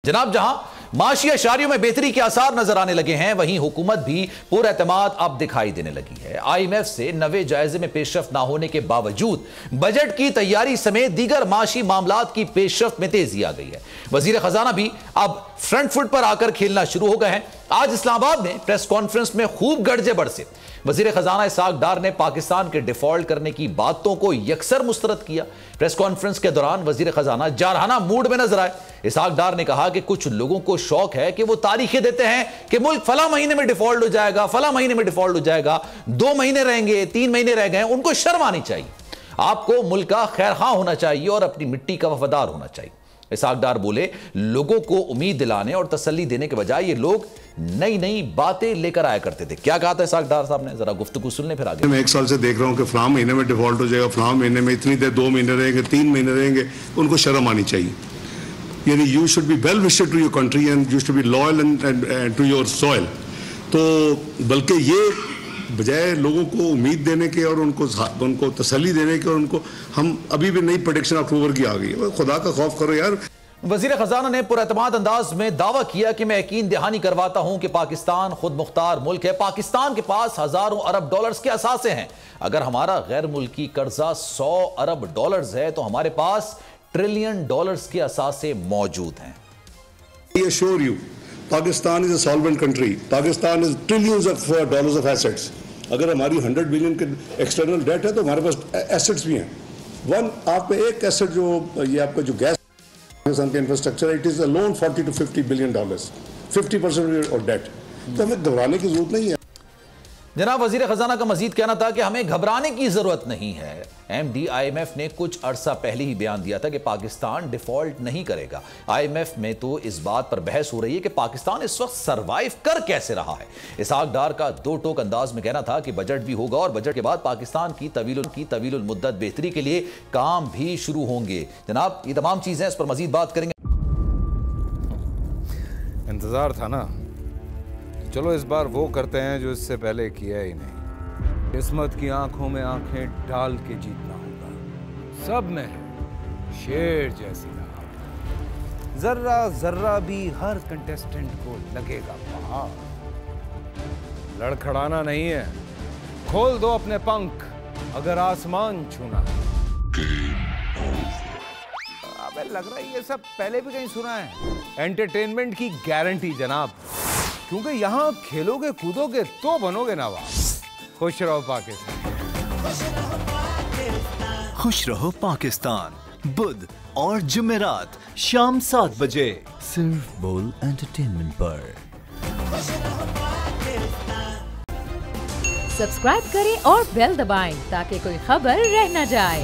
जनाब, जहां माशी अशारियों में बेहतरी के आसार नजर आने लगे हैं, वहीं हुकूमत भी पुरएतमाद अब दिखाई देने लगी है। IMF से नवे जायजे में पेशरफ्त ना होने के बावजूद बजट की तैयारी समेत दीगर माशी मामलात की पेशरफ्त में तेजी आ गई है। वजीर खजाना भी अब फ्रंट फुट पर आकर खेलना शुरू हो गए हैं। आज इस्लामाबाद में प्रेस कॉन्फ्रेंस में खूब गरजे बरसे। वजीर खजाना इसहाक डार ने पाकिस्तान के डिफॉल्ट करने की बातों को यकसर मुस्तरद किया। प्रेस कॉन्फ्रेंस के दौरान वजीर खजाना जारहाना मूड में नजर आए। इसहाक डार ने कहा कि कुछ लोगों को शौक है कि वो तारीखें देते हैं कि मुल्क फला महीने में डिफॉल्ट हो जाएगा, फला महीने में डिफॉल्ट हो जाएगा, 2 महीने रहेंगे, 3 महीने रह गए। उनको शर्म आनी चाहिए। आपको मुल्क का खैरखा होना चाहिए और अपनी मिट्टी का वफादार होना चाहिए। इसहाक डार बोले, लोगों को उम्मीद दिलाने और तसल्ली देने के बजाय ये लोग नई नई बातें लेकर आया करते थे। क्या कहा था इसहाक डार साहब ने, जरा गुफ्तगू सुनने फिर आगे। मैं 1 साल से देख रहा हूं कि फलां महीने में डिफॉल्ट हो जाएगा, फलां महीने में इतनी देर, 2 महीने रहेंगे, 3 महीने रहेंगे। उनको शर्म आनी चाहिए। यानी you should be well wished to your country and you should be loyal and to your soil. तो बल्कि ये बजाय लोगों को उम्मीद देने के और उनको तसल्ली देने के, और उनको हम अभी भी नई प्रेडिक्शन अक्टूबर की आ गई है। खुदा का खौफ करो यार। वजीर खजाना ने पुरएतमाद अंदाज में दावा किया कि मैं यकीन दहानी करवाता हूं कि पाकिस्तान खुद मुख्तार मुल्क है। पाकिस्तान के पास हजारों अरब डॉलर्स के असासे हैं। अगर हमारा गैर मुल्की कर्जा 100 अरब डॉलर्स है तो हमारे पास ट्रिलियन डॉलर्स के असासे मौजूद हैं। I assure you, Pakistan is a solvent country. Pakistan is trillions of dollars of assets. अगर हमारी 100 बिलियन के एक्सटर्नल डेट है तो हमारे पास एसेट्स भी हैं। आप पे एक एसेट जो ये आपका जो गैस पाकिस्तान का infrastructure, it is a loan $40 to $50 billion, 50% और डेट। तो हमें घबराने की जरूरत नहीं है। जनाब, वजीर खजाना का मजीद कहना था कि हमें घबराने की जरूरत नहीं है। MD IMF ने कुछ अरसा पहले ही बयान दिया था कि पाकिस्तान डिफॉल्ट नहीं करेगा। IMF में तो इस बात पर बहस हो रही है कि पाकिस्तान इस वक्त सरवाइव कर कैसे रहा है। इसहाक डार का 2 टोक अंदाज में कहना था कि बजट भी होगा और बजट के बाद पाकिस्तान की तवीलुल मुद्दत बेहतरी के लिए काम भी शुरू होंगे। जनाब, ये तमाम चीजें इस पर मजीद बात करेंगे। इंतजार था ना, चलो इस बार वो करते हैं जो इससे पहले किया ही नहीं। किस्मत की आंखों में आंखें डाल के जीतना होगा। सब में है शेर जैसी राह, जर्रा जर्रा भी हर कंटेस्टेंट को लगेगा पहाड़। लड़खड़ाना नहीं है, खोल दो अपने पंख अगर आसमान छूना है। अबे लग रहा है ये सब पहले भी कहीं सुना है। एंटरटेनमेंट की गारंटी जनाब, क्योंकि यहां खेलोगे कूदोगे तो बनोगे नवाब। खुश रहो पाकिस्तान। खुश रहो पाकिस्तान, बुध और जुमेरात शाम 7 बजे सिर्फ बोल एंटरटेनमेंट पर। सब्सक्राइब करें और बेल दबाएं ताकि कोई खबर रह न जाए।